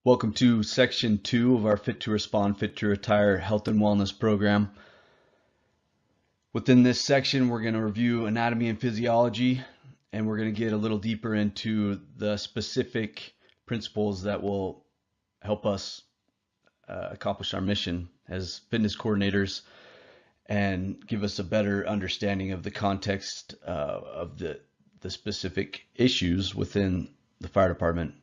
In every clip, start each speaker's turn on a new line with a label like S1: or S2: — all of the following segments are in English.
S1: Welcome to section 2 of our Fit to Respond, Fit to Retire health and wellness program. Within this section, we're going to review anatomy and physiology, and we're going to get a little deeper into the specific principles that will help us accomplish our mission as fitness coordinators and give us a better understanding of the context of the specific issues within the fire department.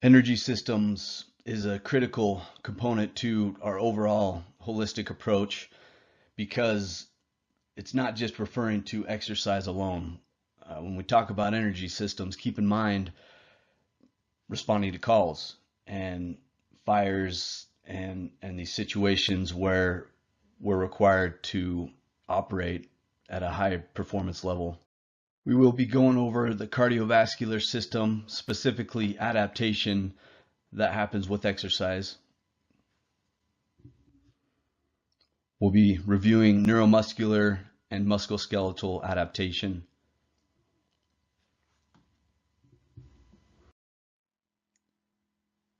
S1: Energy systems is a critical component to our overall holistic approach because it's not just referring to exercise alone. When we talk about energy systems, keep in mind responding to calls and fires and these situations where we're required to operate at a high performance level. We will be going over the cardiovascular system, specifically adaptation that happens with exercise. We'll be reviewing neuromuscular and musculoskeletal adaptation.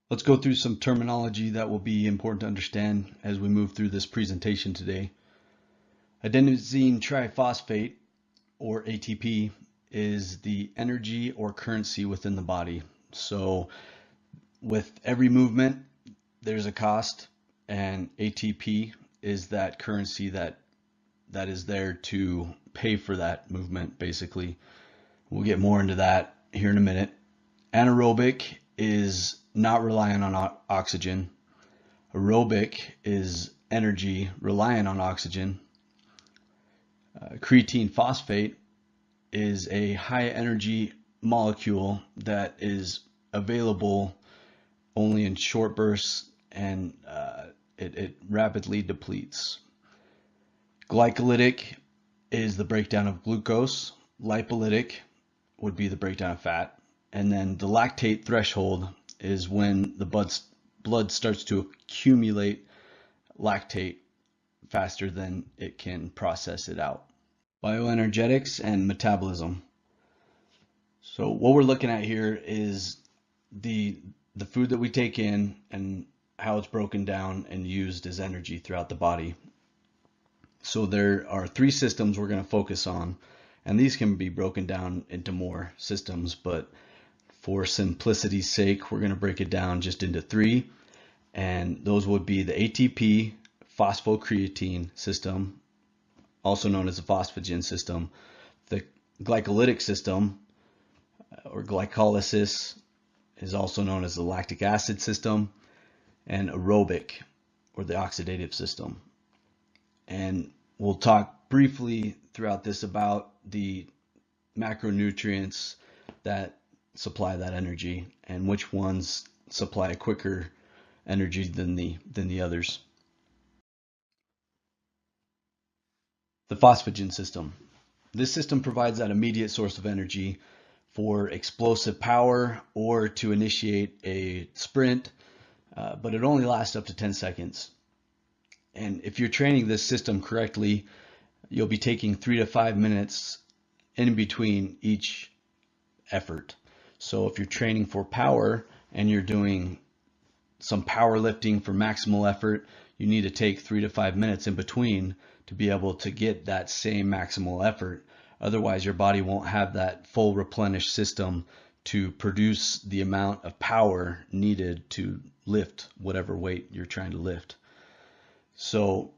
S1: Let's go through some terminology that will be important to understand as we move through this presentation today. Adenosine triphosphate, or ATP, is the energy or currency within the body. So with every movement, there's a cost, and ATP is that currency that is there to pay for that movement, basically. We'll get more into that here in a minute. Anaerobic is not relying on oxygen. Aerobic is energy relying on oxygen. Creatine phosphate is a high energy molecule that is available only in short bursts, and it rapidly depletes. Glycolytic is the breakdown of glucose. Lipolytic would be the breakdown of fat. And then the lactate threshold is when the blood starts to accumulate lactate faster than it can process it out. Bioenergetics and metabolism. So what we're looking at here is the food that we take in and how it's broken down and used as energy throughout the body. So there are 3 systems we're going to focus on, and these can be broken down into more systems, but for simplicity's sake, we're going to break it down just into 3, and those would be the ATP phosphocreatine system, also known as the phosphagen system, the glycolytic system, or glycolysis, is also known as the lactic acid system, and aerobic, or the oxidative system. And we'll talk briefly throughout this about the macronutrients that supply that energy and which ones supply quicker energy than the others. The phosphagen system. This system provides that immediate source of energy for explosive power or to initiate a sprint, but it only lasts up to 10 seconds. And if you're training this system correctly, you'll be taking 3 to 5 minutes in between each effort. So if you're training for power and you're doing some power lifting for maximal effort, you need to take 3 to 5 minutes in between to be able to get that same maximal effort. Otherwise, your body won't have that full replenished system to produce the amount of power needed to lift whatever weight you're trying to lift. So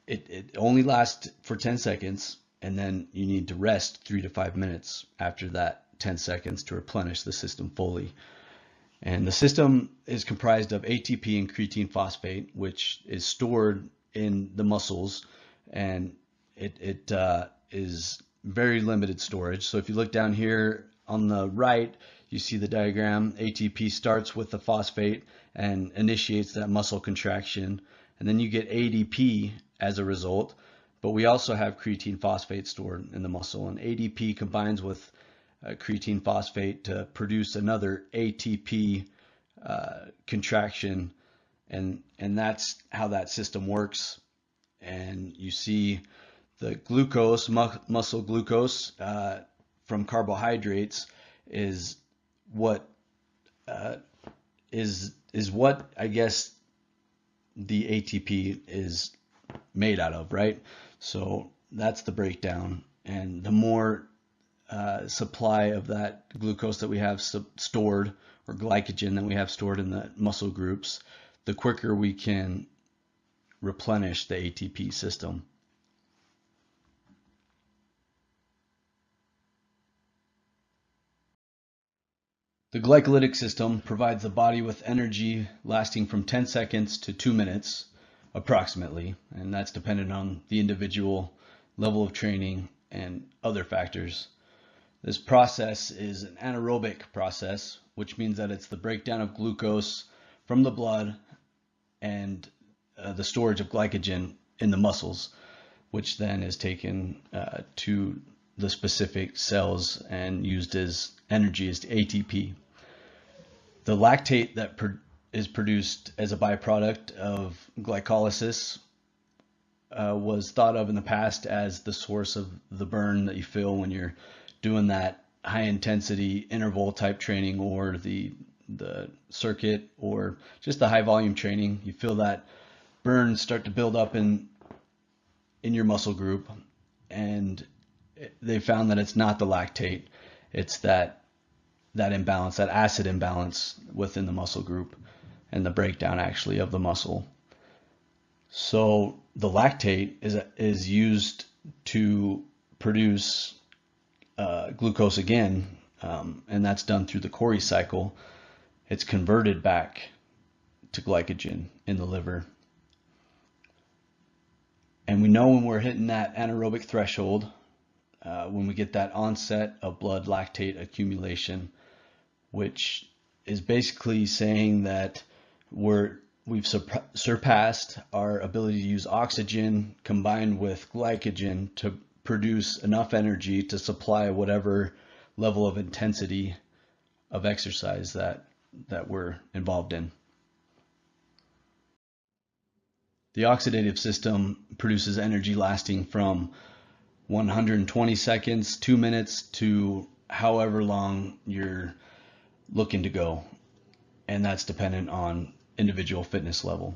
S1: it only lasts for 10 seconds, and then you need to rest 3 to 5 minutes after that 10 seconds to replenish the system fully. And the system is comprised of ATP and creatine phosphate, which is stored in the muscles, and it is very limited storage. So if you look down here on the right, you see the diagram. ATP starts with the phosphate and initiates that muscle contraction, and then you get ADP as a result. But we also have creatine phosphate stored in the muscle, and ADP combines with creatine phosphate to produce another ATP contraction, and that's how that system works. And you see the glucose, muscle glucose from carbohydrates is what is what I guess the ATP is made out of, right? So that's the breakdown. And the more supply of that glucose that we have stored, or glycogen that we have stored in the muscle groups, the quicker we can replenish the ATP system. The glycolytic system provides the body with energy lasting from 10 seconds to 2 minutes approximately, and that's dependent on the individual, level of training, and other factors. This process is an anaerobic process, which means that it's the breakdown of glucose from the blood and the storage of glycogen in the muscles, which then is taken to the specific cells and used as energy, as ATP. The lactate that is produced as a byproduct of glycolysis was thought of in the past as the source of the burn that you feel when you're doing that high intensity interval type training, or the circuit, or just the high volume training. You feel that burn start to build up in your muscle group, and they found that it's not the lactate, it's that imbalance, that acid imbalance within the muscle group, and the breakdown actually of the muscle. So the lactate is used to produce glucose again, and that's done through the Cori cycle. It's converted back to glycogen in the liver. And we know when we're hitting that anaerobic threshold, when we get that onset of blood lactate accumulation, which is basically saying that we've surpassed our ability to use oxygen combined with glycogen to produce enough energy to supply whatever level of intensity of exercise that we're involved in. The oxidative system produces energy lasting from 120 seconds, 2 minutes, to however long you're looking to go. And that's dependent on individual fitness level.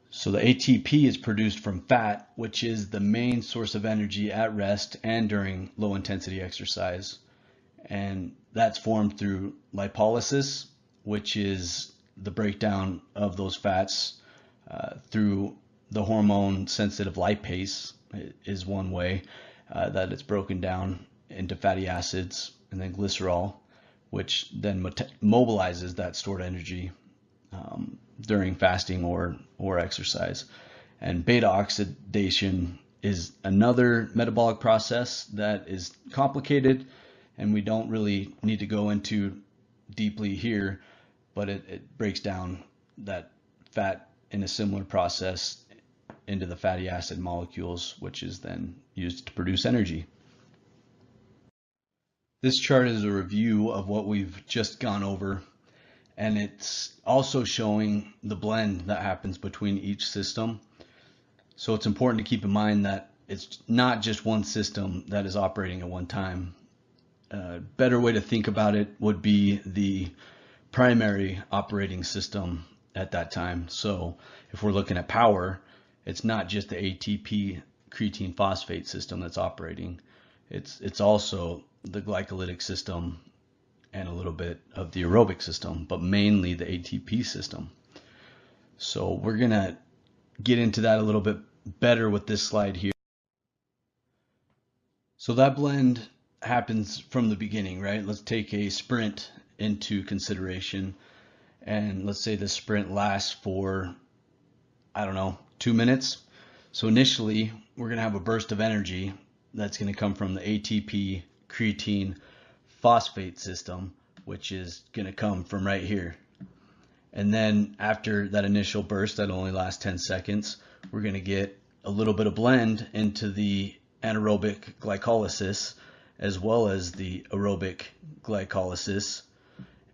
S1: So the ATP is produced from fat, which is the main source of energy at rest and during low intensity exercise. And that's formed through lipolysis, which is the breakdown of those fats through the hormone sensitive lipase is one way that it's broken down into fatty acids, and then glycerol, which then mobilizes that stored energy during fasting or exercise. And beta oxidation is another metabolic process that is complicated, and we don't really need to go into deeply here, but it breaks down that fat in a similar process into the fatty acid molecules, which is then used to produce energy. This chart is a review of what we've just gone over, and it's also showing the blend that happens between each system. So it's important to keep in mind that it's not just one system that is operating at one time. A better way to think about it would be the primary operating system at that time. So if we're looking at power, it's not just the ATP creatine phosphate system that's operating. It's also the glycolytic system and a little bit of the aerobic system, but mainly the ATP system. So we're gonna get into that a little bit better with this slide here. So that blend happens from the beginning, right? Let's take a sprint into consideration, and let's say the sprint lasts for, I don't know, 2 minutes. So initially we're gonna have a burst of energy that's gonna come from the ATP creatine phosphate system, which is gonna come from right here. And then after that initial burst that only lasts 10 seconds, we're gonna get a little bit of blend into the anaerobic glycolysis as well as the aerobic glycolysis.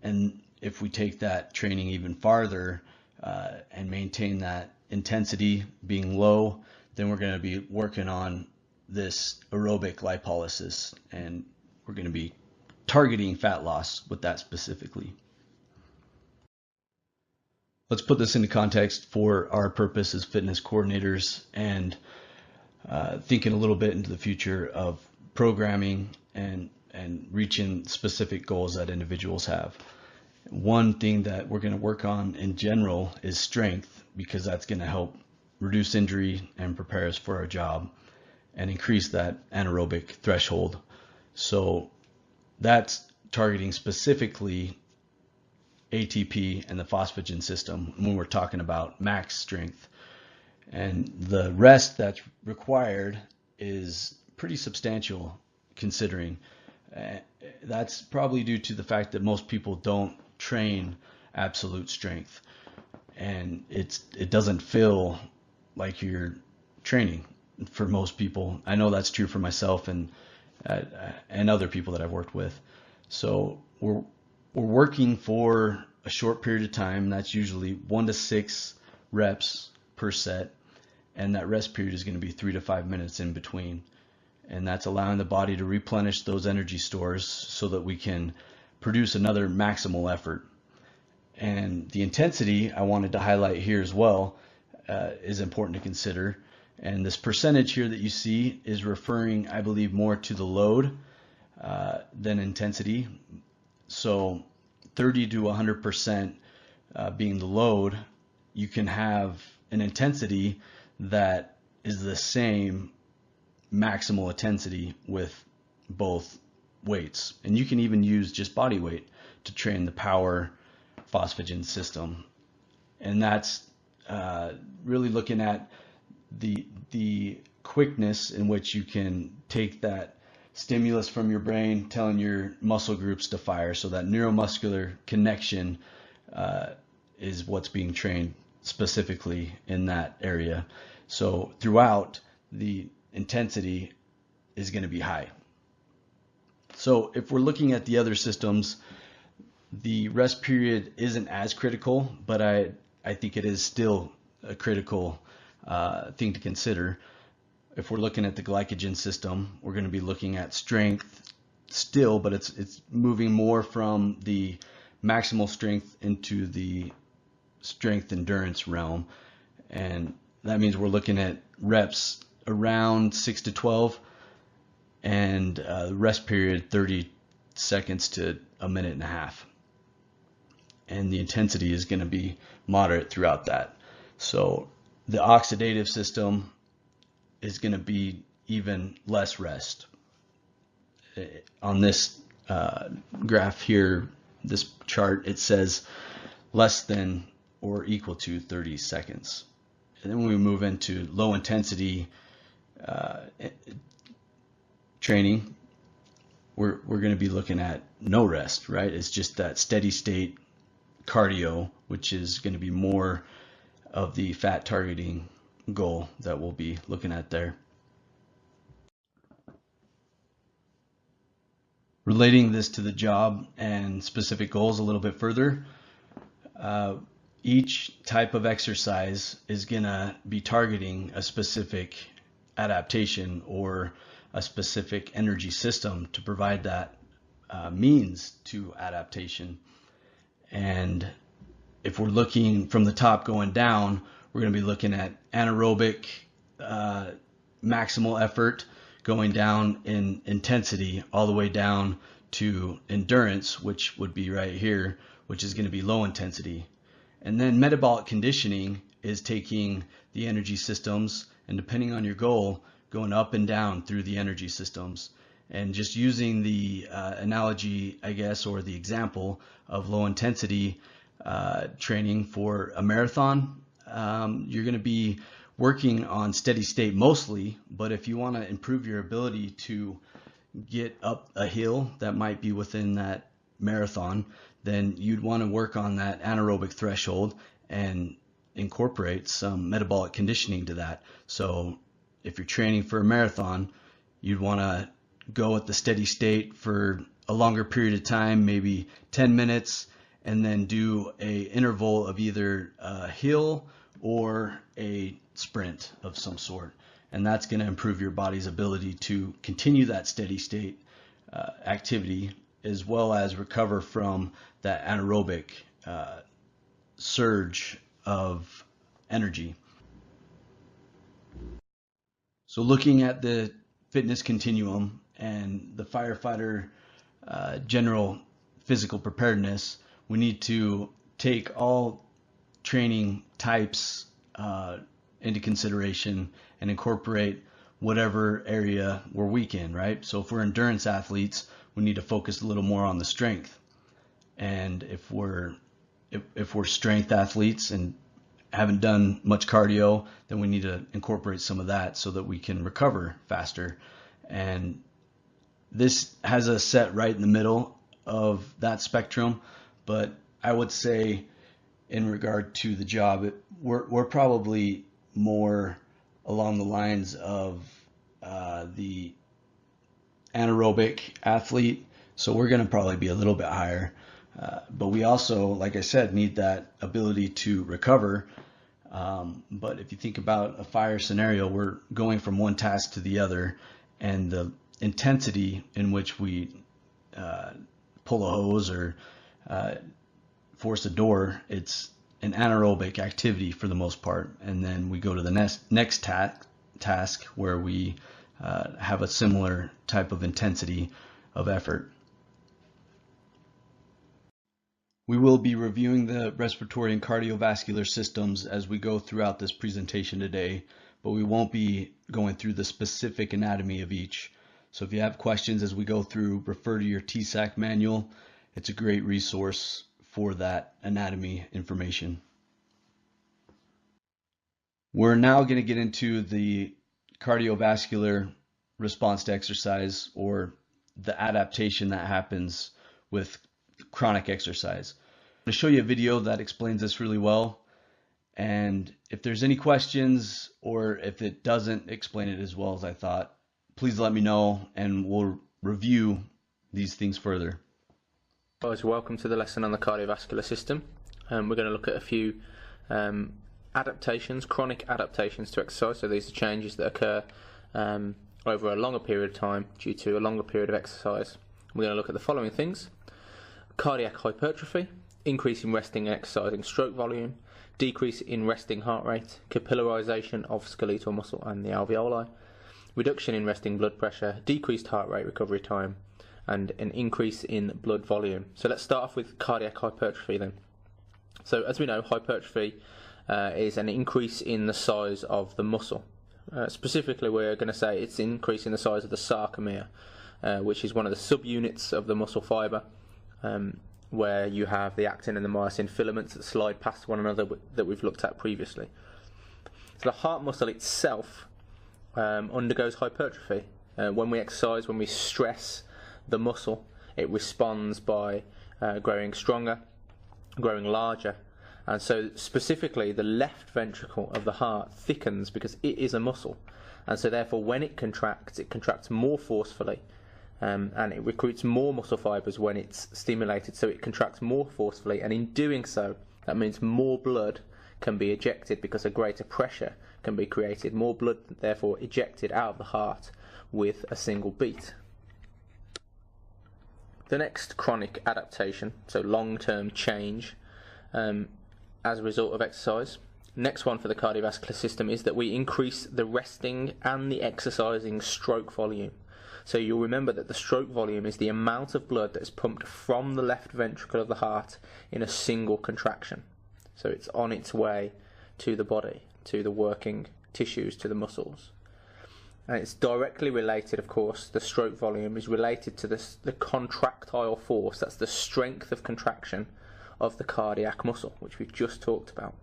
S1: And if we take that training even farther and maintain that intensity being low, then we're going to be working on this aerobic lipolysis, and we're going to be targeting fat loss with that specifically. let's put this into context for our purpose as fitness coordinators and thinking a little bit into the future of programming and reaching specific goals that individuals have. One thing that we're going to work on in general is strength, because that's going to help reduce injury and prepare us for our job and increase that anaerobic threshold. So that's targeting specifically ATP and the phosphagen system when we're talking about max strength. And the rest that's required is pretty substantial, considering that's probably due to the fact that most people don't train absolute strength, and it doesn't feel like you're training for most people. I know that's true for myself and other people that I've worked with. So we're working for a short period of time. That's usually 1 to 6 reps per set, and that rest period is going to be 3 to 5 minutes in between. And that's allowing the body to replenish those energy stores so that we can produce another maximal effort. And the intensity I wanted to highlight here as well is important to consider. And this percentage here that you see is referring, I believe, more to the load than intensity. So 30 to 100% being the load, you can have an intensity that is the same maximal intensity with both weights. And you can even use just body weight to train the power phosphagen system. And that's really looking at the quickness in which you can take that stimulus from your brain telling your muscle groups to fire. So that neuromuscular connection is what's being trained specifically in that area. So throughout, the intensity is going to be high. So if we're looking at the other systems, the rest period isn't as critical, but I think it is still a critical thing to consider. If we're looking at the glycogen system, we're going to be looking at strength still, but it's moving more from the maximal strength into the strength endurance realm. And that means we're looking at reps around 6 to 12 and rest period 30 seconds to a minute and a half. And the intensity is going to be moderate throughout that. So the oxidative system is going to be even less rest. On this graph here, this chart, it says less than or equal to 30 seconds. And then when we move into low intensity training, we're going to be looking at no rest, right? It's just that steady state cardio, which is going to be more of the fat targeting goal that we'll be looking at there. Relating this to the job and specific goals a little bit further, each type of exercise is going to be targeting a specific adaptation or a specific energy system to provide that means to adaptation. And if we're looking from the top going down, we're going to be looking at anaerobic maximal effort going down in intensity all the way down to endurance, which would be right here, which is going to be low intensity. And then metabolic conditioning is taking the energy systems and, depending on your goal, going up and down through the energy systems. And just using the analogy, I guess, or the example of low intensity training for a marathon, you're going to be working on steady state mostly, but if you want to improve your ability to get up a hill that might be within that marathon, then you'd want to work on that anaerobic threshold and incorporate some metabolic conditioning to that. So if you're training for a marathon, you'd want to go at the steady state for a longer period of time, maybe 10 minutes, and then do a interval of either a hill or a sprint of some sort. And that's going to improve your body's ability to continue that steady state activity, as well as recover from that anaerobic surge of energy. So looking at the fitness continuum and the firefighter general physical preparedness, we need to take all training types into consideration and incorporate whatever area we're weak in, right? So if we're endurance athletes, we need to focus a little more on the strength. And if we're strength athletes and haven't done much cardio, then we need to incorporate some of that so that we can recover faster. And this has us set right in the middle of that spectrum, but I would say in regard to the job, we're probably more along the lines of the anaerobic athlete, so we're going to probably be a little bit higher. But we also, like I said, need that ability to recover. But if you think about a fire scenario, we're going from one task to the other, and the intensity in which we pull a hose or force a door, it's an anaerobic activity for the most part. And then we go to the next task where we have a similar type of intensity of effort. We will be reviewing the respiratory and cardiovascular systems as we go throughout this presentation today, but we won't be going through the specific anatomy of each. So if you have questions as we go through, refer to your TSAC manual. It's a great resource for that anatomy information. We're now going to get into the cardiovascular response to exercise, or the adaptation that happens with chronic exercise. I'm going to show you a video that explains this really well, and if there's any questions or if it doesn't explain it as well as I thought, please let me know and we'll review these things further.
S2: Guys, welcome to the lesson on the cardiovascular system. We're going to look at a few adaptations, chronic adaptations to exercise. So these are changes that occur over a longer period of time due to a longer period of exercise. We're going to look at the following things: cardiac hypertrophy, increase in resting and exercising stroke volume, decrease in resting heart rate, capillarization of skeletal muscle and the alveoli, reduction in resting blood pressure, decreased heart rate recovery time, and an increase in blood volume. So let's start off with cardiac hypertrophy then. So as we know, hypertrophy is an increase in the size of the muscle. Specifically, we're going to say it's increase in the size of the sarcomere, which is one of the subunits of the muscle fibre, where you have the actin and the myosin filaments that slide past one another that we've looked at previously. So the heart muscle itself undergoes hypertrophy. When we exercise, when we stress the muscle, it responds by growing stronger, growing larger, and so specifically the left ventricle of the heart thickens because it is a muscle, and so therefore when it contracts more forcefully, and it recruits more muscle fibers when it's stimulated, so it contracts more forcefully, and in doing so that means more blood can be ejected because a greater pressure can be created, more blood therefore ejected out of the heart with a single beat. The next chronic adaptation, so long-term change as a result of exercise. Next one for the cardiovascular system is that we increase the resting and the exercising stroke volume. So you'll remember that the stroke volume is the amount of blood that is pumped from the left ventricle of the heart in a single contraction. So it's on its way to the body, to the working tissues, to the muscles. And it's directly related, of course, the stroke volume is related to the contractile force, that's the strength of contraction of the cardiac muscle, which we've just talked about.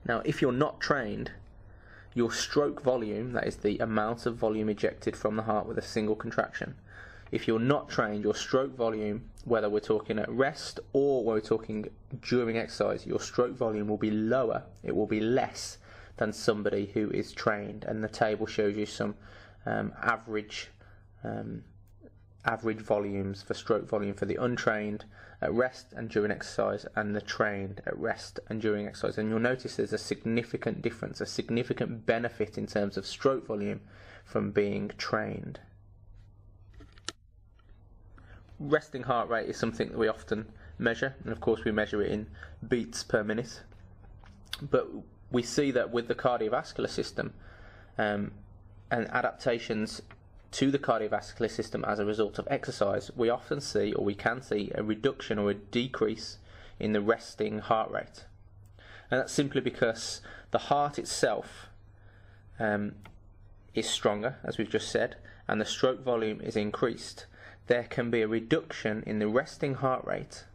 S2: Now, if you're not trained, your stroke volume, that is the amount of volume ejected from the heart with a single contraction, if you're not trained, your stroke volume, whether we're talking at rest or we're talking during exercise, your stroke volume will be lower, it will be less than somebody who is trained. And the table shows you some average volumes for stroke volume for the untrained at rest and during exercise, and the trained at rest and during exercise. And you'll notice there's a significant difference, a significant benefit in terms of stroke volume from being trained. Resting heart rate is something that we often measure, and of course we measure it in beats per minute. But we see that with the cardiovascular system and adaptations to the cardiovascular system as a result of exercise, we often see, or we can see, a reduction or a decrease in the resting heart rate. And that's simply because the heart itself is stronger, as we've just said, and the stroke volume is increased. There can be a reduction in the resting heart rate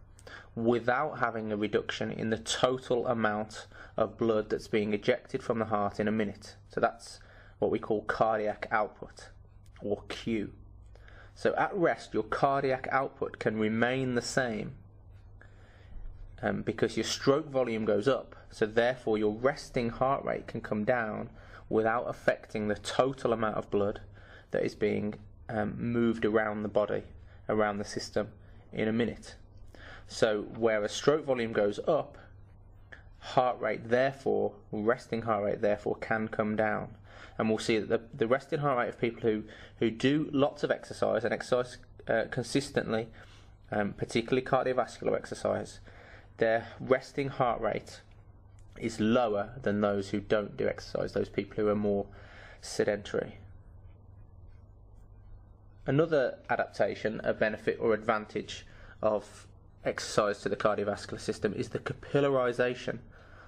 S2: without having a reduction in the total amount of blood that's being ejected from the heart in a minute. So that's what we call cardiac output, or Q. So at rest, your cardiac output can remain the same because your stroke volume goes up, so therefore your resting heart rate can come down without affecting the total amount of blood that is being moved around the body, around the system in a minute. So where a stroke volume goes up, heart rate therefore, resting heart rate therefore can come down. And we'll see that the resting heart rate of people who do lots of exercise and exercise consistently, particularly cardiovascular exercise, their resting heart rate is lower than those who don't do exercise, those people who are more sedentary. Another adaptation, a benefit or advantage of exercise to the cardiovascular system is the capillarization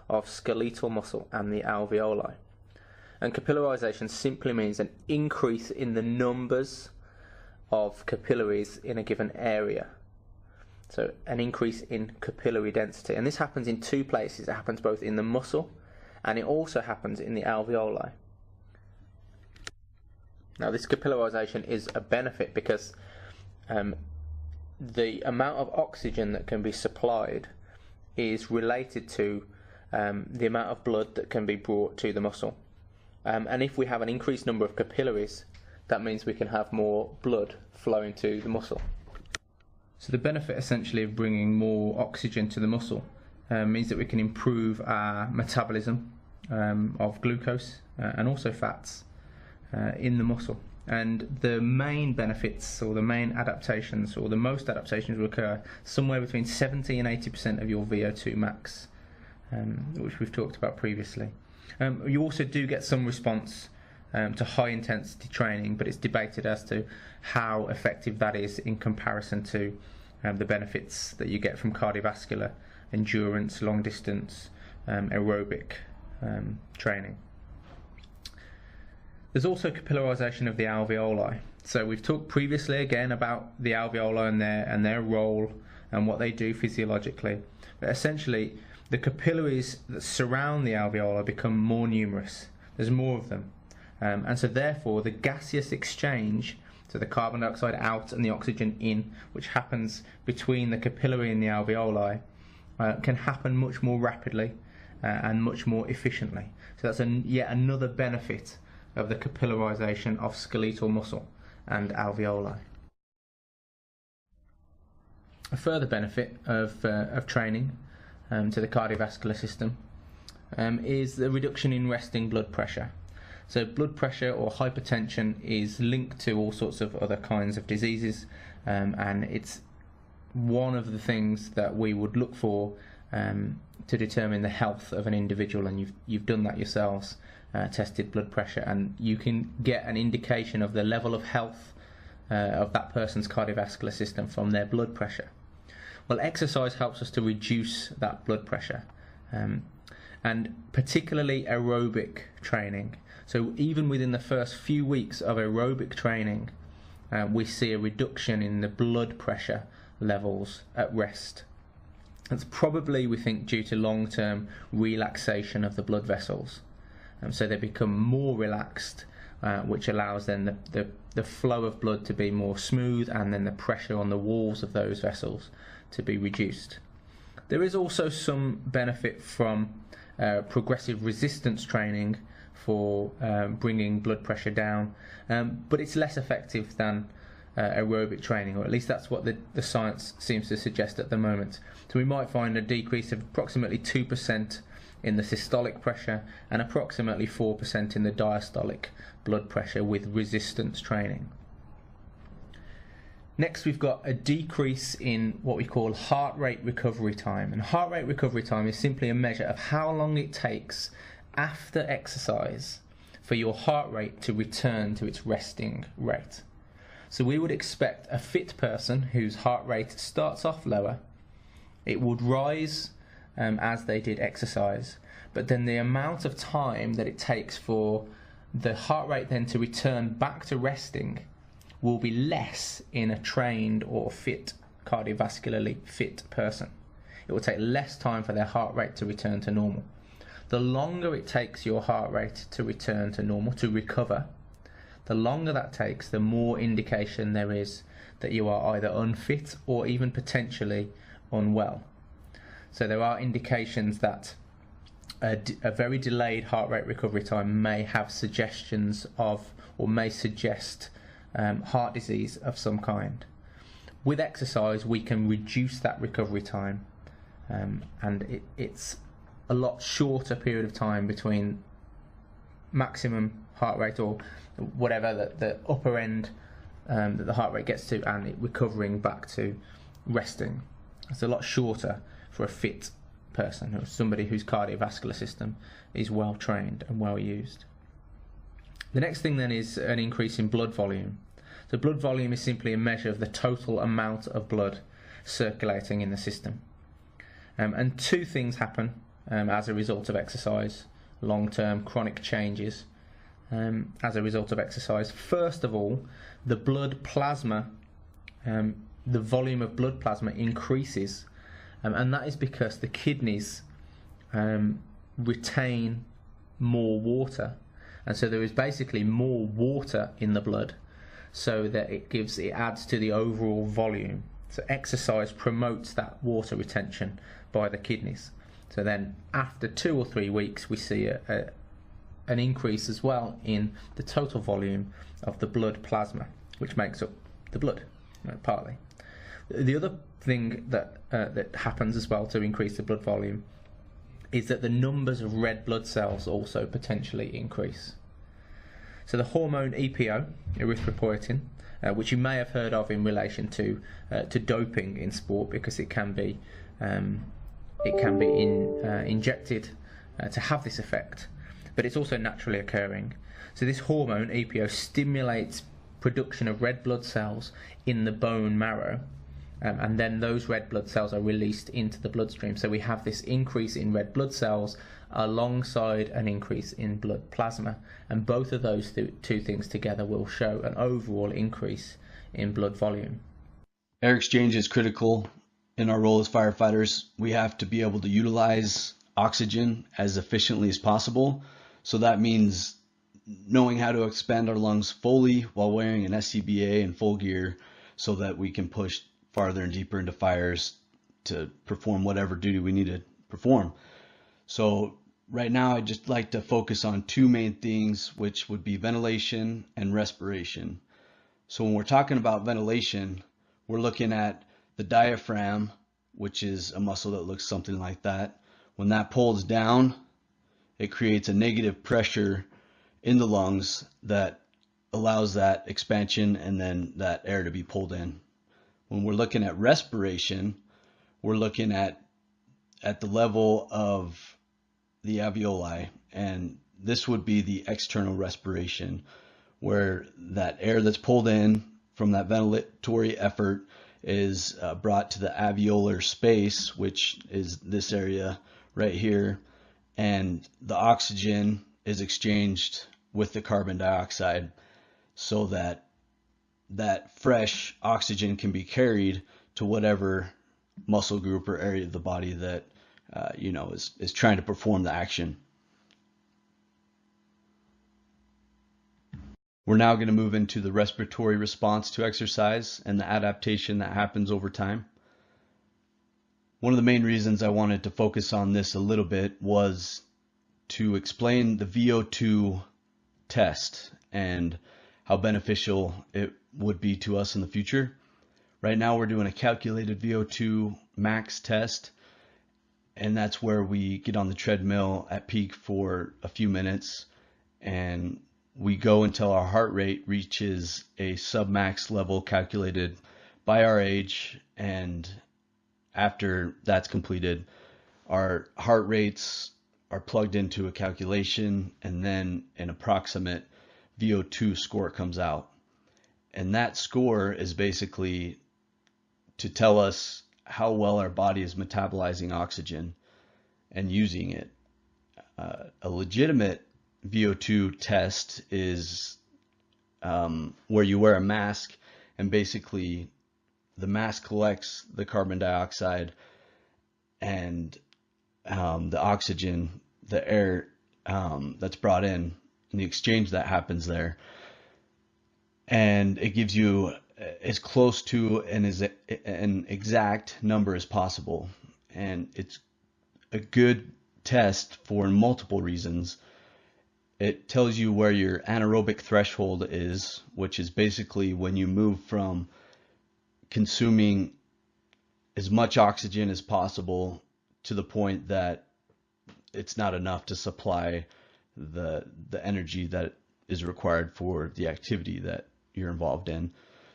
S2: of skeletal muscle and the alveoli. And capillarization simply means an increase in the numbers of capillaries in a given area. So an increase in capillary density. And this happens in two places. It happens both in the muscle and it also happens in the alveoli. Now this capillarization is a benefit because the amount of oxygen that can be supplied is related to the amount of blood that can be brought to the muscle. And if we have an increased number of capillaries, that means we can have more blood flowing to the muscle. So the benefit essentially of bringing more oxygen to the muscle means that we can improve our metabolism of glucose and also fats in the muscle. And the main benefits, or the main adaptations, or the most adaptations will occur somewhere between 70 and 80% of your VO2 max, which we've talked about previously. You also do get some response to high intensity training, but it's debated as to how effective that is in comparison to the benefits that you get from cardiovascular, endurance, long distance, aerobic training. There's also capillarization of the alveoli. So we've talked previously again about the alveoli and their role and what they do physiologically. But essentially, the capillaries that surround the alveoli become more numerous. There's more of them. And so therefore, the gaseous exchange, so the carbon dioxide out and the oxygen in, which happens between the capillary and the alveoli, can happen much more rapidly and much more efficiently. So that's yet another benefit of the capillarization of skeletal muscle and alveoli. A further benefit of training to the cardiovascular system is the reduction in resting blood pressure. So blood pressure or hypertension is linked to all sorts of other kinds of diseases, and it's one of the things that we would look for to determine the health of an individual, and you've done that yourselves. Tested blood pressure, and you can get an indication of the level of health of that person's cardiovascular system from their blood pressure. Well, exercise helps us to reduce that blood pressure, and particularly aerobic training. So even within the first few weeks of aerobic training, we see a reduction in the blood pressure levels at rest. That's probably, we think, due to long-term relaxation of the blood vessels. So they become more relaxed, which allows then the flow of blood to be more smooth, and then the pressure on the walls of those vessels to be reduced. There is also some benefit from progressive resistance training for bringing blood pressure down, but it's less effective than aerobic training, or at least that's what the science seems to suggest at the moment. So we might find a decrease of approximately 2% in the systolic pressure and approximately 4% in the diastolic blood pressure with resistance training. Next, we've got a decrease in what we call heart rate recovery time. And heart rate recovery time is simply a measure of how long it takes after exercise for your heart rate to return to its resting rate. So we would expect a fit person whose heart rate starts off lower, it would rise as they did exercise, but then the amount of time that it takes for the heart rate then to return back to resting will be less in a trained or fit, cardiovascularly fit person. It will take less time for their heart rate to return to normal. The longer it takes your heart rate to return to normal, to recover, the longer that takes, the more indication there is that you are either unfit or even potentially unwell. So there are indications that a very delayed heart rate recovery time may have suggestions of, or may suggest heart disease of some kind. With exercise, we can reduce that recovery time, and it's a lot shorter period of time between maximum heart rate, or whatever the upper end that the heart rate gets to, and it recovering back to resting. It's a lot shorter for a fit person, or somebody whose cardiovascular system is well trained and well used. The next thing then is an increase in blood volume. So blood volume is simply a measure of the total amount of blood circulating in the system. And two things happen as a result of exercise, long-term chronic changes as a result of exercise. First of all, the blood plasma, the volume of blood plasma increases, and that is because the kidneys retain more water, and so there is basically more water in the blood, so that it adds to the overall volume. So exercise promotes that water retention by the kidneys. So then after 2 or 3 weeks we see an increase as well in the total volume of the blood plasma, which makes up the blood, partly. The other thing that happens as well to increase the blood volume is that the numbers of red blood cells also potentially increase. So the hormone EPO, erythropoietin, which you may have heard of in relation to doping in sport, because it can be injected to have this effect, but it's also naturally occurring. So this hormone EPO stimulates production of red blood cells in the bone marrow, and then those red blood cells are released into the bloodstream. So we have this increase in red blood cells alongside an increase in blood plasma, and both of those two things together will show an overall increase in blood volume.
S1: Air exchange is critical in our role as firefighters. We have to be able to utilize oxygen as efficiently as possible. So that means knowing how to expand our lungs fully while wearing an SCBA and full gear, so that we can push farther and deeper into fires to perform whatever duty we need to perform. So right now I'd just like to focus on two main things, which would be ventilation and respiration. So when we're talking about ventilation, we're looking at the diaphragm, which is a muscle that looks something like that. When that pulls down, it creates a negative pressure in the lungs that allows that expansion and then that air to be pulled in. When we're looking at respiration, we're looking at the level of the alveoli, and this would be the external respiration, where that air that's pulled in from that ventilatory effort is brought to the alveolar space, which is this area right here, and the oxygen is exchanged with the carbon dioxide, so that fresh oxygen can be carried to whatever muscle group or area of the body that is trying to perform the action. We're now going to move into the respiratory response to exercise and the adaptation that happens over time. One of the main reasons I wanted to focus on this a little bit was to explain the VO2 test and how beneficial it would be to us in the future. Right now we're doing a calculated VO2 max test, and that's where we get on the treadmill at peak for a few minutes, and we go until our heart rate reaches a submax level calculated by our age, and after that's completed, our heart rates are plugged into a calculation, and then an approximate VO2 score comes out. And that score is basically to tell us how well our body is metabolizing oxygen and using it. A legitimate VO2 test is where you wear a mask, and basically the mask collects the carbon dioxide and the oxygen, the air that's brought in, and the exchange that happens there. And it gives you as close to an exact number as possible. And it's a good test for multiple reasons. It tells you where your anaerobic threshold is, which is basically when you move from consuming as much oxygen as possible to the point that it's not enough to supply the energy that is required for the activity that you're involved in.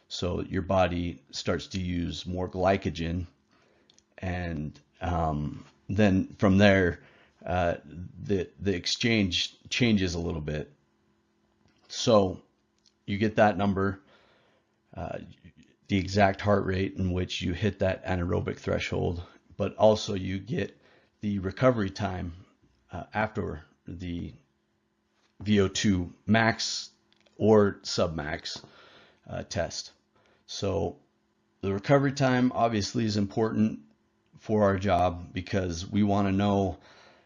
S1: So your body starts to use more glycogen, and then from there the exchange changes a little bit. So you get that number, the exact heart rate in which you hit that anaerobic threshold, but also you get the recovery time after the VO2 max or submax test. So the recovery time obviously is important for our job, because we want to know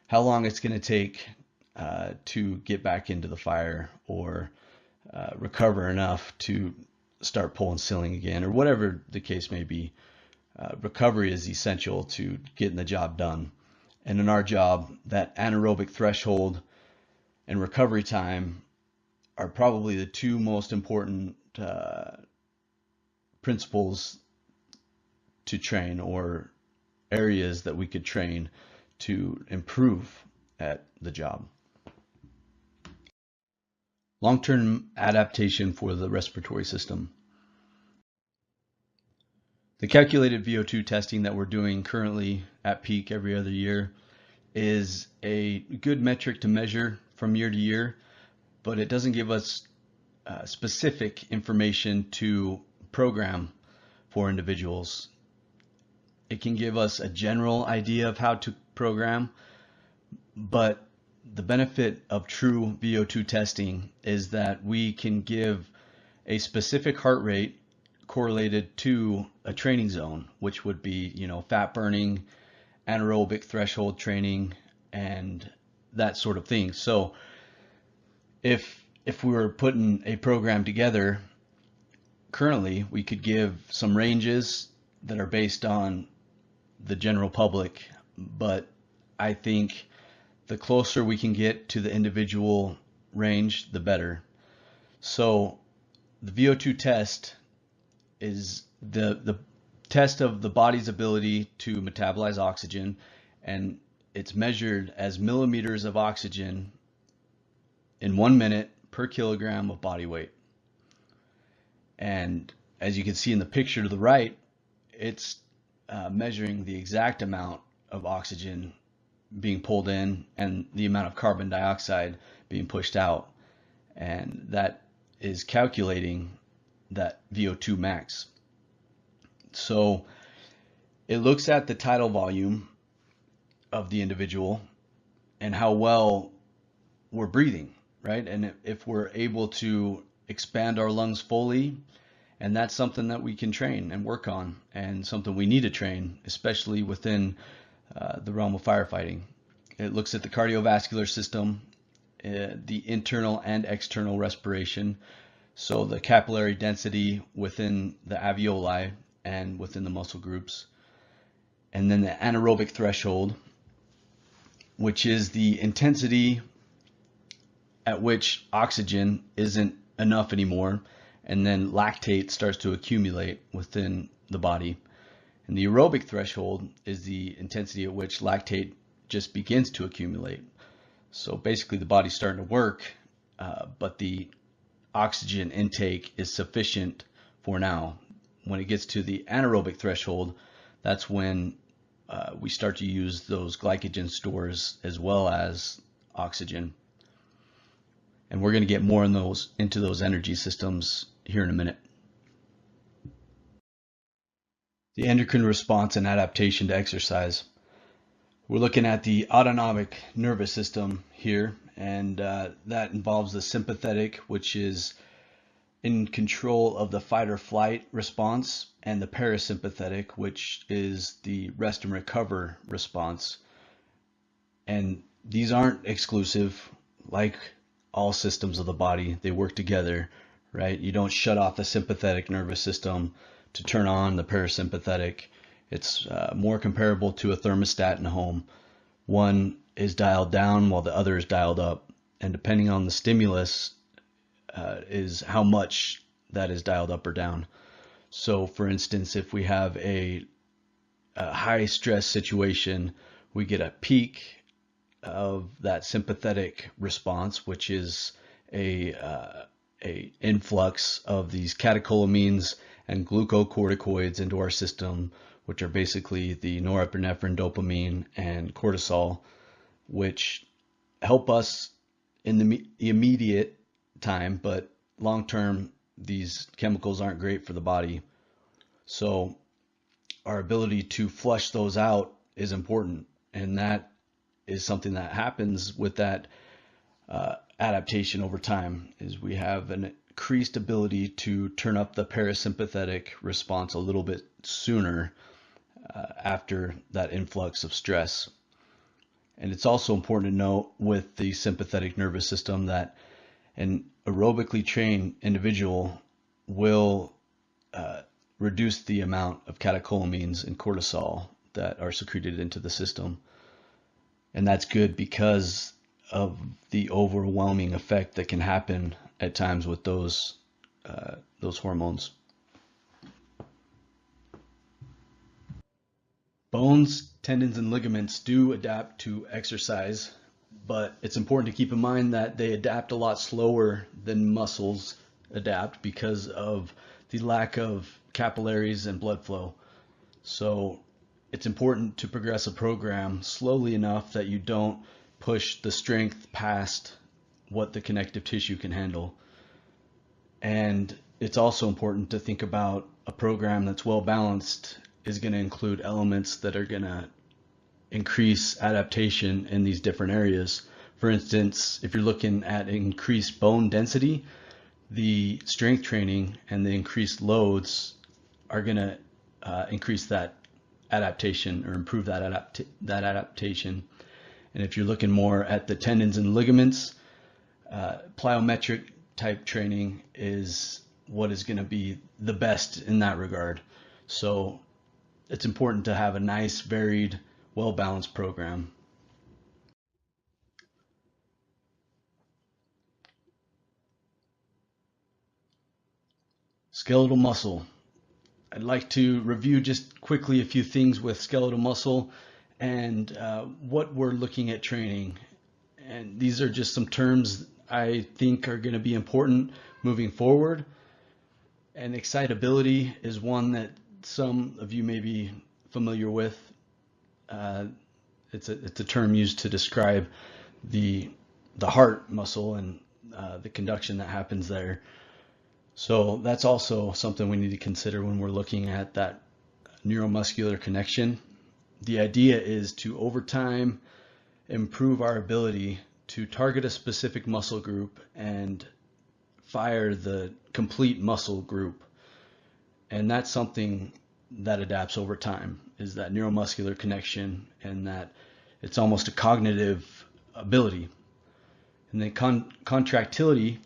S1: how long it's going to take to get back into the fire, or recover enough to start pulling ceiling again, or whatever the case may be. Recovery is essential to getting the job done. And in our job, that anaerobic threshold and recovery time are probably the two most important principles to train, or areas that we could train to improve at the job. Long-term adaptation for the respiratory system. The calculated VO2 testing that we're doing currently at peak every other year is a good metric to measure from year to year, but it doesn't give us specific information to program for individuals. It can give us a general idea of how to program, but the benefit of true VO2 testing is that we can give a specific heart rate correlated to a training zone, which would be, fat burning, anaerobic threshold training, and that sort of thing. So if we were putting a program together currently, we could give some ranges that are based on the general public, but I think the closer we can get to the individual range, the better. So the VO2 test is the test of the body's ability to metabolize oxygen, and it's measured as millimeters of oxygen in 1 minute per kilogram of body weight. And as you can see in the picture to the right, it's measuring the exact amount of oxygen being pulled in and the amount of carbon dioxide being pushed out, and that is calculating that VO2 max. So it looks at the tidal volume of the individual and how well we're breathing, right? And if we're able to expand our lungs fully, and that's something that we can train and work on, and something we need to train, especially within the realm of firefighting. It looks at the cardiovascular system, the internal and external respiration, so the capillary density within the alveoli and within the muscle groups, and then the anaerobic threshold, which is the intensity at which oxygen isn't enough anymore, and then lactate starts to accumulate within the body. And the aerobic threshold is the intensity at which lactate just begins to accumulate. So basically the body's starting to work, but the oxygen intake is sufficient for now. when it gets to the anaerobic threshold, that's when we start to use those glycogen stores as well as oxygen. And we're going to get more into those energy systems here in a minute. The endocrine response and adaptation to exercise. We're looking at the autonomic nervous system here, and that involves the sympathetic, which is in control of the fight or flight response, and the parasympathetic, which is the rest and recover response. And these aren't exclusive. Like all systems of the body, they work together, right? You don't shut off the sympathetic nervous system to turn on the parasympathetic. It's more comparable to a thermostat in a home. One is dialed down while the other is dialed up, and depending on the stimulus is how much that is dialed up or down. So for instance, if we have a high stress situation, we get a peak of that sympathetic response, which is a influx of these catecholamines and glucocorticoids into our system, which are basically the norepinephrine, dopamine, and cortisol, which help us in the immediate time, but long term, these chemicals aren't great for the body. So our ability to flush those out is important, and that is something that happens with that adaptation over time. Is we have an increased ability to turn up the parasympathetic response a little bit sooner after that influx of stress. And it's also important to note with the sympathetic nervous system that an aerobically trained individual will reduce the amount of catecholamines and cortisol that are secreted into the system. And that's good because of the overwhelming effect that can happen at times with those hormones. Bones, tendons, and ligaments do adapt to exercise, but it's important to keep in mind that they adapt a lot slower than muscles adapt because of the lack of capillaries and blood flow. So it's important to progress a program slowly enough that you don't push the strength past what the connective tissue can handle. And it's also important to think about a program that's well balanced is going to include elements that are going to increase adaptation in these different areas. For instance, if you're looking at increased bone density, the strength training and the increased loads are going to increase that adaptation or improve that adaptation. And if you're looking more at the tendons and ligaments, plyometric type training is what is going to be the best in that regard. So it's important to have a nice, varied, well-balanced program. Skeletal muscle. I'd like to review just quickly a few things with skeletal muscle and what we're looking at training. And these are just some terms I think are going to be important moving forward. And excitability is one that some of you may be familiar with. It's a term used to describe the heart muscle and the conduction that happens there. So that's also something we need to consider when we're looking at that neuromuscular connection. The idea is to, over time, improve our ability to target a specific muscle group and fire the complete muscle group. And that's something that adapts over time, is that neuromuscular connection, and that it's almost a cognitive ability. And then contractility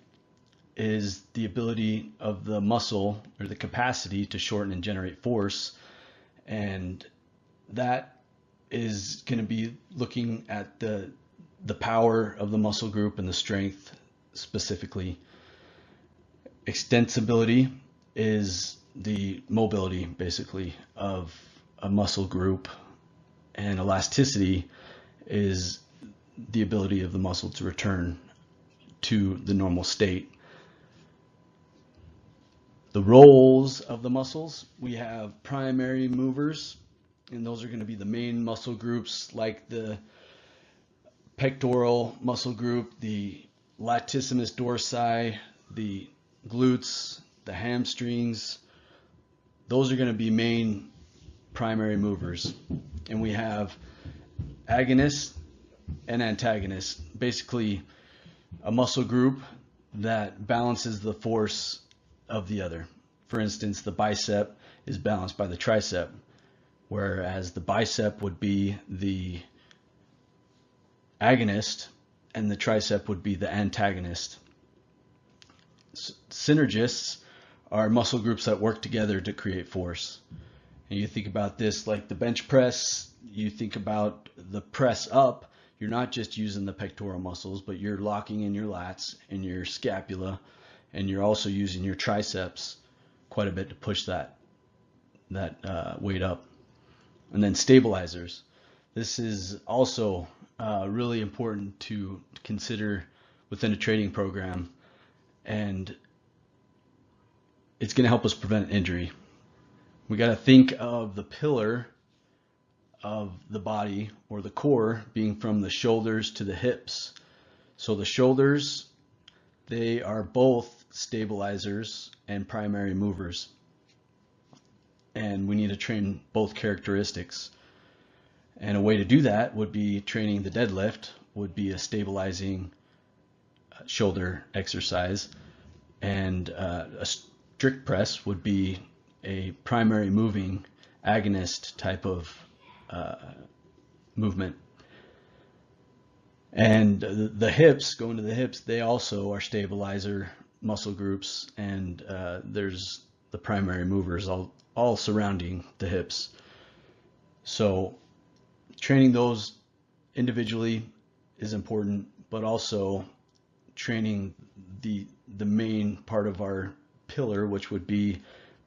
S1: is the ability of the muscle, or the capacity to shorten and generate force. And that is going to be looking at the power of the muscle group and the strength specifically. Extensibility is the mobility, basically, of a muscle group. And elasticity is the ability of the muscle to return to the normal state. The roles of the muscles, we have primary movers, and those are going to be the main muscle groups like the pectoral muscle group, the latissimus dorsi, the glutes, the hamstrings. Those are going to be main primary movers. And we have agonists and antagonists, basically a muscle group that balances the force of the other. For instance, the bicep is balanced by the tricep, whereas the bicep would be the agonist and the tricep would be the antagonist. Synergists are muscle groups that work together to create force. And you think about this like the bench press, you think about the press up, you're not just using the pectoral muscles, but you're locking in your lats and your scapula, and you're also using your triceps quite a bit to push that weight up. And then stabilizers. This is also really important to consider within a training program, and it's going to help us prevent injury. We got to think of the pillar of the body, or the core, being from the shoulders to the hips. So the shoulders, they are both stabilizers and primary movers, and we need to train both characteristics. And a way to do that would be training the deadlift, would be a stabilizing shoulder exercise, and a strict press would be a primary moving agonist type of movement. And the hips, going to the hips, they also are stabilizer muscle groups, and there's the primary movers all surrounding the hips. So training those individually is important, but also training the main part of our pillar, which would be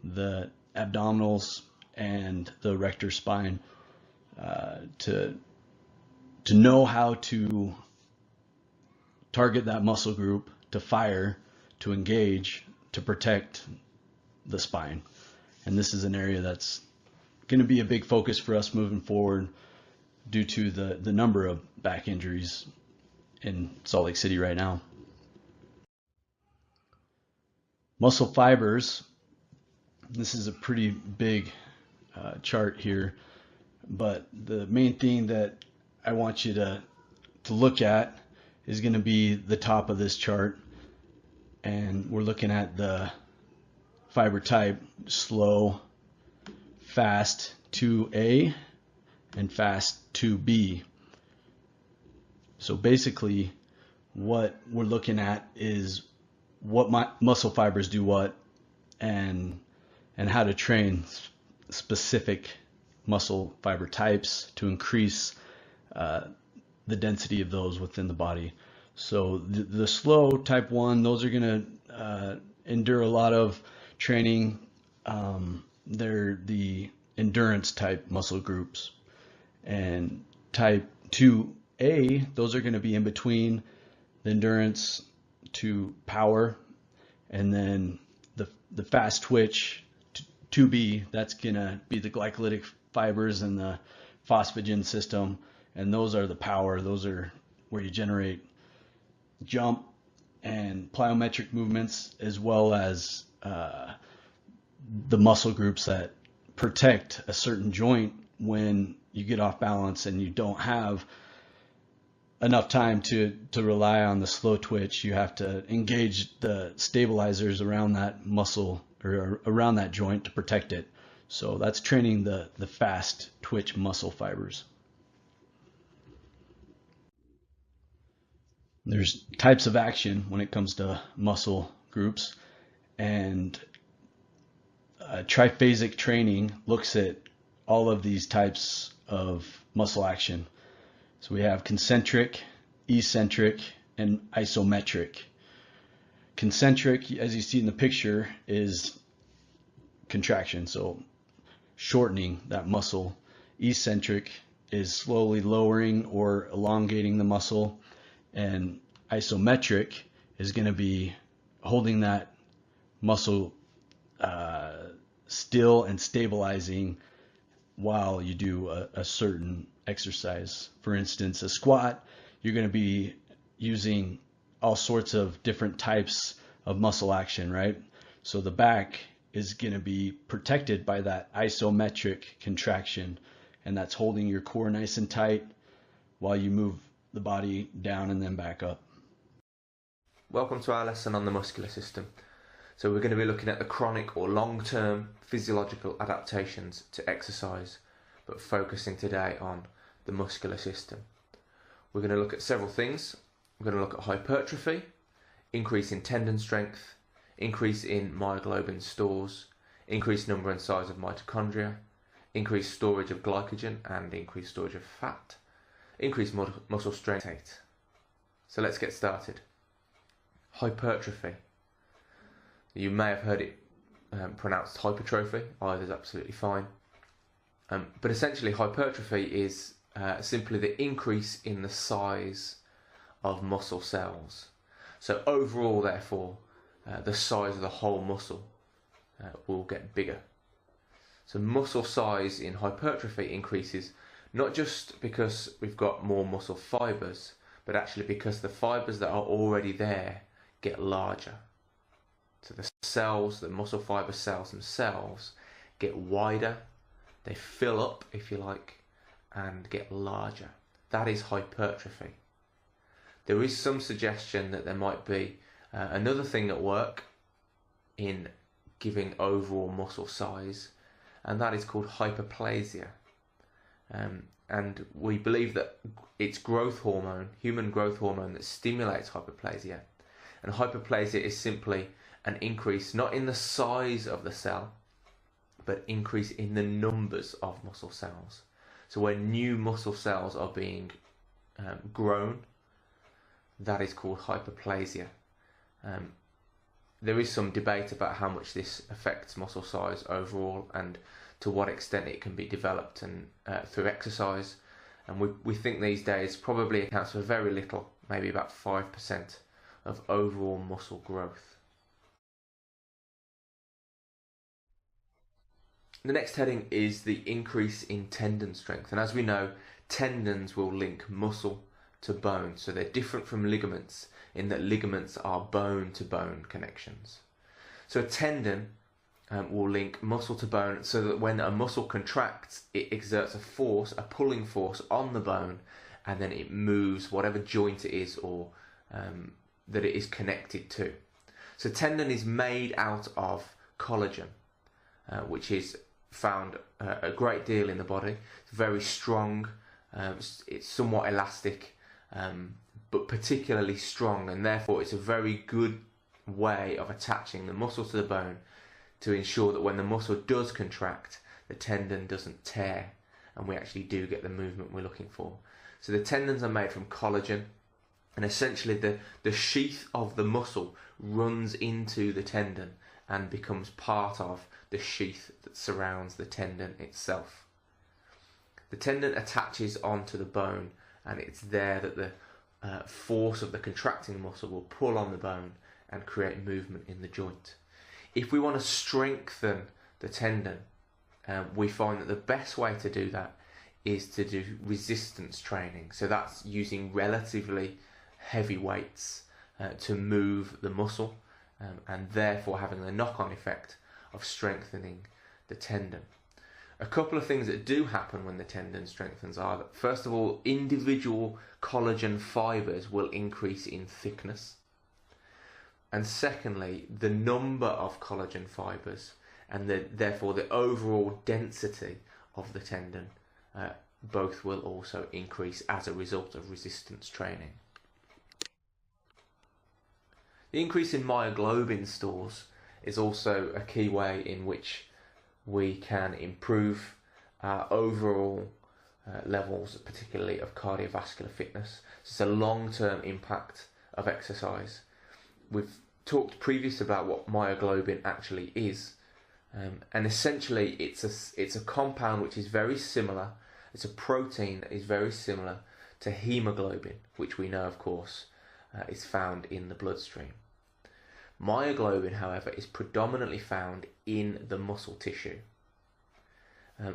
S1: the abdominals and the rector spine, to know how to target that muscle group, to fire, to engage, to protect the spine. And this is an area that's going to be a big focus for us moving forward due to the number of back injuries in Salt Lake City right now. Muscle fibers. This is a pretty big chart here, but the main thing that I want you to look at is going to be the top of this chart, and we're looking at the fiber type: slow, fast 2A, and fast 2B. So basically what we're looking at is what muscle fibers do what, and how to train specific muscle fiber types to increase the density of those within the body. So the slow type 1, those are going to endure a lot of training. They're the endurance type muscle groups. And type 2A, those are going to be in between the endurance to power. And then the fast twitch 2B, that's going to be the glycolytic fibers and the phosphagen system, and those are the power. Those are where you generate jump and plyometric movements, as well as the muscle groups that protect a certain joint when you get off balance and you don't have enough time to rely on the slow twitch. You have to engage the stabilizers around that muscle or around that joint to protect it. So that's training the fast twitch muscle fibers. There's types of action when it comes to muscle groups, and triphasic training looks at all of these types of muscle action. So we have concentric, eccentric, and isometric. Concentric, as you see in the picture, is contraction, so shortening that muscle. Eccentric is slowly lowering or elongating the muscle, and isometric is going to be holding that muscle still and stabilizing while you do a certain exercise. For instance, a squat, you're going to be using all sorts of different types of muscle action, right? So the back is going to be protected by that isometric contraction, and that's holding your core nice and tight while you move the body down and then back up.
S2: Welcome to our lesson on the muscular system. So we're going to be looking at the chronic or long-term physiological adaptations to exercise, but focusing today on the muscular system. We're going to look at several things. We're going to look at hypertrophy, increase in tendon strength, increase in myoglobin stores, increased number and size of mitochondria, increased storage of glycogen and increased storage of fat, increased muscle strength. So let's get started. Hypertrophy. You may have heard it pronounced hypertrophy. Either is absolutely fine. But essentially hypertrophy is simply the increase in the size of muscle cells. So overall, therefore, the size of the whole muscle will get bigger. So muscle size in hypertrophy increases not just because we've got more muscle fibers, but actually because the fibers that are already there get larger. So the cells, the muscle fiber cells themselves, get wider, they fill up, if you like, and get larger. That is hypertrophy. There is some suggestion that there might be another thing at work in giving overall muscle size, and that is called hyperplasia. And we believe that it's growth hormone, human growth hormone, that stimulates hyperplasia. And hyperplasia is simply an increase not in the size of the cell, but increase in the numbers of muscle cells. So when new muscle cells are being grown, that is called hyperplasia. There is some debate about how much this affects muscle size overall and to what extent it can be developed and through exercise. And we think these days probably accounts for very little, maybe about 5% of overall muscle growth. The next heading is the increase in tendon strength. And as we know, tendons will link muscle to bone. So they're different from ligaments in that ligaments are bone-to-bone connections. So a tendon will link muscle to bone so that when a muscle contracts, it exerts a force, a pulling force on the bone, and then it moves whatever joint it is or that it is connected to. So tendon is made out of collagen, which is found a great deal in the body. It's very strong, it's somewhat elastic, but particularly strong, and therefore it's a very good way of attaching the muscle to the bone to ensure that when the muscle does contract, the tendon doesn't tear and we actually do get the movement we're looking for. So the tendons are made from collagen, and essentially the sheath of the muscle runs into the tendon and becomes part of the sheath that surrounds the tendon itself. The tendon attaches onto the bone, and it's there that the force of the contracting muscle will pull on the bone and create movement in the joint. If we want to strengthen the tendon, we find that the best way to do that is to do resistance training. So that's using relatively heavy weights to move the muscle, and therefore having the knock-on effect of strengthening the tendon. A couple of things that do happen when the tendon strengthens are that, first of all, individual collagen fibers will increase in thickness. And secondly, the number of collagen fibers and therefore the overall density of the tendon both will also increase as a result of resistance training. The increase in myoglobin stores is also a key way in which we can improve our overall levels, particularly of cardiovascular fitness. It's a long-term impact of exercise. We've talked previously about what myoglobin actually is, and essentially it's a compound which is very similar. It's a protein that is very similar to hemoglobin, which we know, of course, is found in the bloodstream. Myoglobin, however, is predominantly found in the muscle tissue.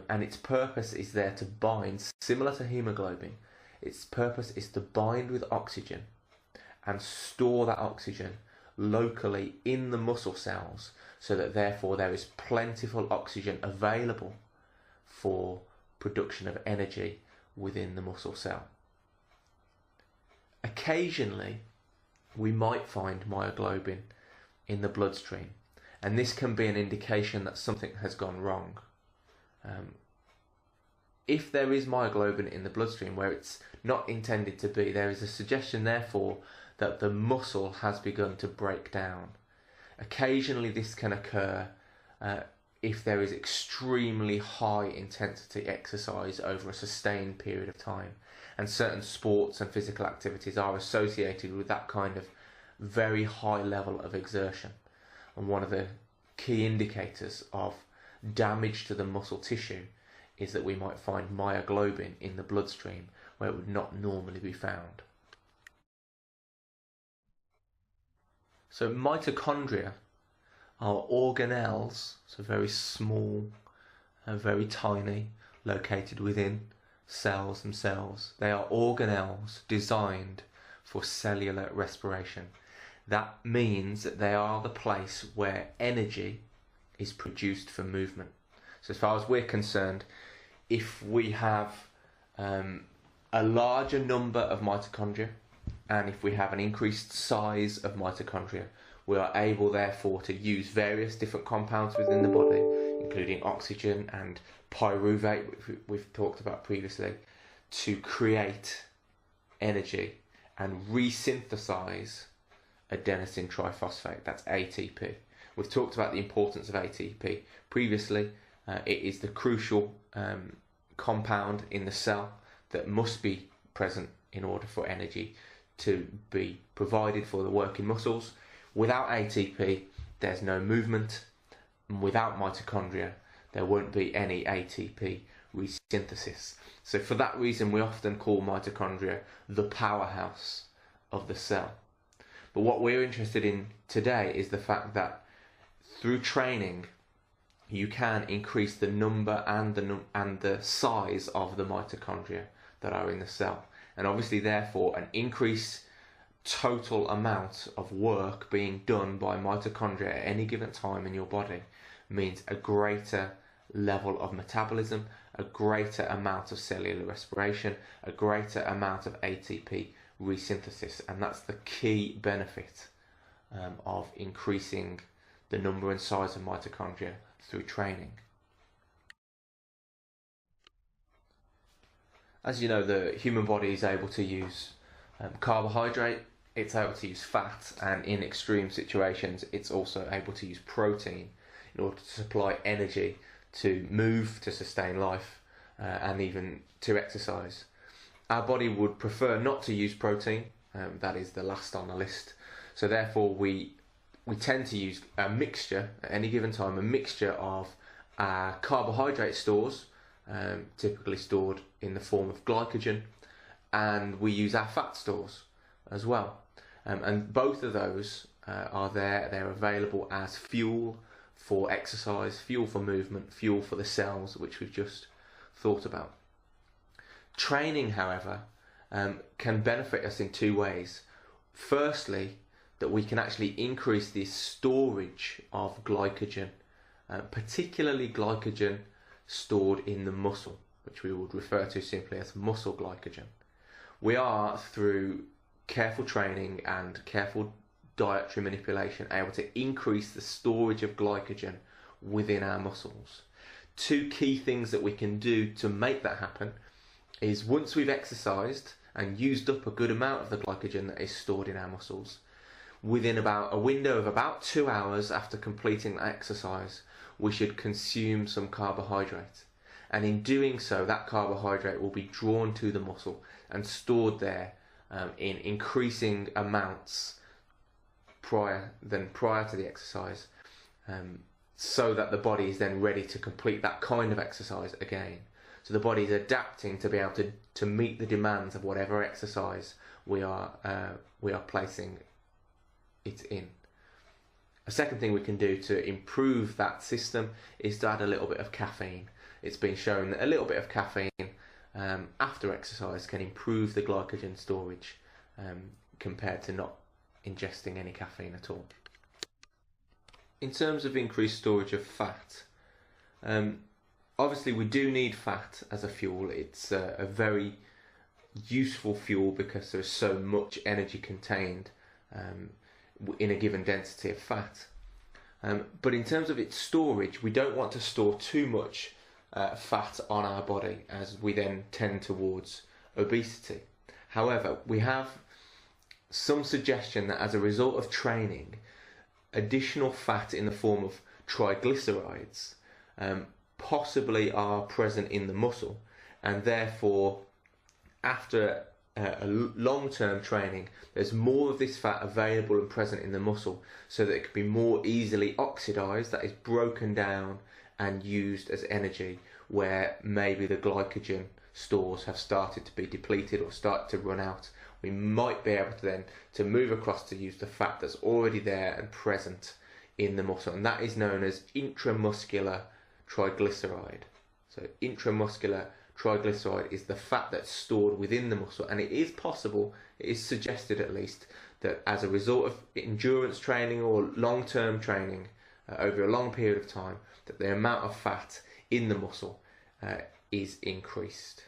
S2: And its purpose is there to bind, similar to hemoglobin, its purpose is to bind with oxygen and store that oxygen locally in the muscle cells, so that therefore there is plentiful oxygen available for production of energy within the muscle cell. Occasionally, we might find myoglobin in the bloodstream, and this can be an indication that something has gone wrong. If there is myoglobin in the bloodstream where it's not intended to be, there is a suggestion therefore that the muscle has begun to break down. Occasionally this can occur if there is extremely high intensity exercise over a sustained period of time, and certain sports and physical activities are associated with that kind of very high level of exertion. And one of the key indicators of damage to the muscle tissue is that we might find myoglobin in the bloodstream where it would not normally be found. So mitochondria are organelles, so very small and very tiny, located within cells themselves. They are organelles designed for cellular respiration. That means that they are the place where energy is produced for movement. So as far as we're concerned, if we have a larger number of mitochondria, and if we have an increased size of mitochondria, we are able therefore to use various different compounds within the body, including oxygen and pyruvate, which we've talked about previously, to create energy and resynthesize adenosine triphosphate, that's ATP. We've talked about the importance of ATP previously. It is the crucial compound in the cell that must be present in order for energy to be provided for the working muscles. Without ATP, there's no movement, and without mitochondria, there won't be any ATP resynthesis. So for that reason, we often call mitochondria the powerhouse of the cell. But what we're interested in today is the fact that through training, you can increase the number and the size of the mitochondria that are in the cell, and obviously therefore an increased total amount of work being done by mitochondria at any given time in your body means a greater level of metabolism, a greater amount of cellular respiration, a greater amount of ATP resynthesis, and that's the key benefit of increasing the number and size of mitochondria through training. As you know, the human body is able to use carbohydrate, it's able to use fat, and in extreme situations it's also able to use protein in order to supply energy to move, to sustain life, and even to exercise. Our body would prefer not to use protein, that is the last on the list, so therefore we tend to use a mixture at any given time, a mixture of our carbohydrate stores, typically stored in the form of glycogen, and we use our fat stores as well. And both of those are there, they're available as fuel for exercise, fuel for movement, fuel for the cells, which we've just thought about. Training, however, can benefit us in two ways. Firstly, that we can actually increase the storage of glycogen, particularly glycogen stored in the muscle, which we would refer to simply as muscle glycogen. We are, through careful training and careful dietary manipulation, able to increase the storage of glycogen within our muscles. Two key things that we can do to make that happen is, once we've exercised and used up a good amount of the glycogen that is stored in our muscles, within about a window of about 2 hours after completing that exercise, we should consume some carbohydrate. And in doing so, that carbohydrate will be drawn to the muscle and stored there in increasing amounts prior to the exercise, so that the body is then ready to complete that kind of exercise again. So the body is adapting to be able to meet the demands of whatever exercise we are placing it in. A second thing we can do to improve that system is to add a little bit of caffeine. It's been shown that a little bit of caffeine after exercise can improve the glycogen storage compared to not ingesting any caffeine at all. In terms of increased storage of fat, obviously we do need fat as a fuel. It's a very useful fuel because there's so much energy contained in a given density of fat. But in terms of its storage, we don't want to store too much fat on our body, as we then tend towards obesity. However, we have some suggestion that as a result of training, additional fat in the form of triglycerides possibly are present in the muscle, and therefore after a long-term training there's more of this fat available and present in the muscle, so that it can be more easily oxidized, that is broken down and used as energy where maybe the glycogen stores have started to be depleted or start to run out. We might be able to then to move across to use the fat that's already there and present in the muscle, and that is known as intramuscular triglyceride. So intramuscular triglyceride is the fat that's stored within the muscle, and it is possible, it is suggested at least, that as a result of endurance training or long-term training over a long period of time, that the amount of fat in the muscle is increased.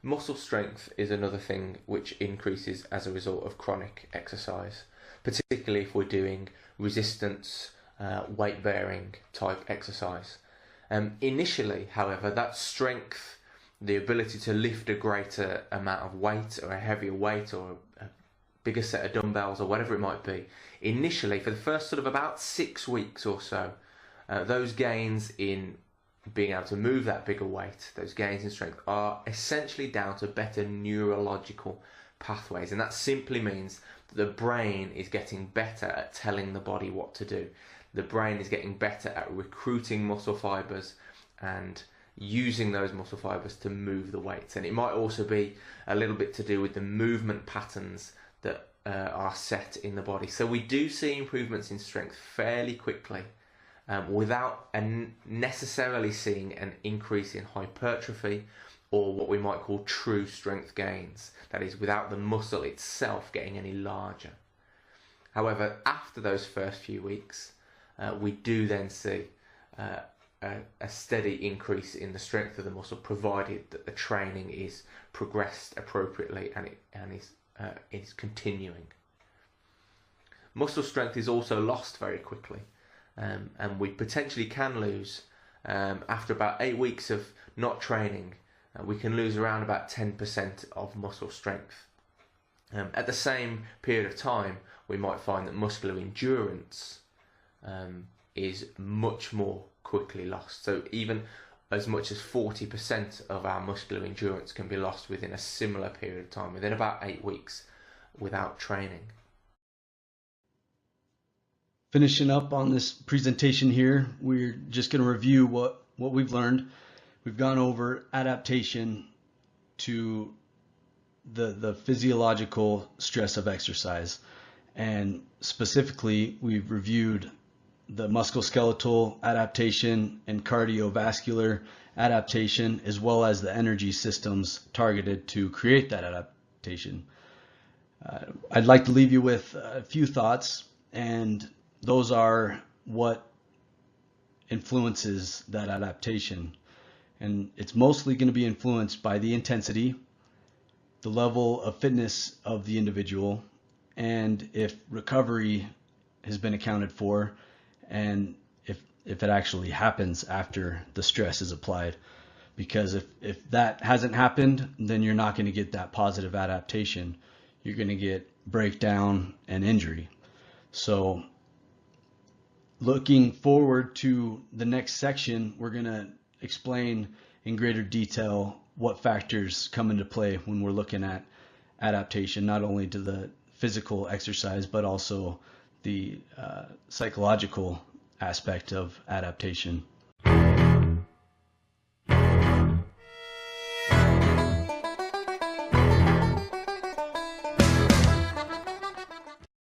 S2: Muscle strength is another thing which increases as a result of chronic exercise, particularly if we're doing resistance, weight-bearing type exercise. Initially, however, that strength, the ability to lift a greater amount of weight or a heavier weight or a bigger set of dumbbells or whatever it might be, initially for the first sort of about 6 weeks or so, those gains in being able to move that bigger weight, those gains in strength are essentially down to better neurological pathways, and that simply means that the brain is getting better at telling the body what to do. The brain is getting better at recruiting muscle fibers and using those muscle fibers to move the weights. And it might also be a little bit to do with the movement patterns that are set in the body. So we do see improvements in strength fairly quickly without necessarily seeing an increase in hypertrophy or what we might call true strength gains. That is, without the muscle itself getting any larger. However, after those first few weeks, we do then see a steady increase in the strength of the muscle, provided that the training is progressed appropriately and is continuing. Muscle strength is also lost very quickly, and we potentially can lose after about 8 weeks of not training. We can lose around about 10% of muscle strength. At the same period of time, we might find that muscular endurance is much more quickly lost. So even as much as 40% of our muscular endurance can be lost within a similar period of time, within about 8 weeks without training.
S1: Finishing up on this presentation here, we're just going to review what we've learned. We've gone over adaptation to the physiological stress of exercise, and specifically we've reviewed the musculoskeletal adaptation and cardiovascular adaptation, as well as the energy systems targeted to create that adaptation. I'd like to leave you with a few thoughts, and those are what influences that adaptation. And it's mostly going to be influenced by the intensity, the level of fitness of the individual, and if recovery has been accounted for, and if it actually happens after the stress is applied. Because if that hasn't happened, then you're not going to get that positive adaptation. You're going to get breakdown and injury. So looking forward to the next section, we're going to explain in greater detail what factors come into play when we're looking at adaptation, not only to the physical exercise, but also the psychological aspect of adaptation.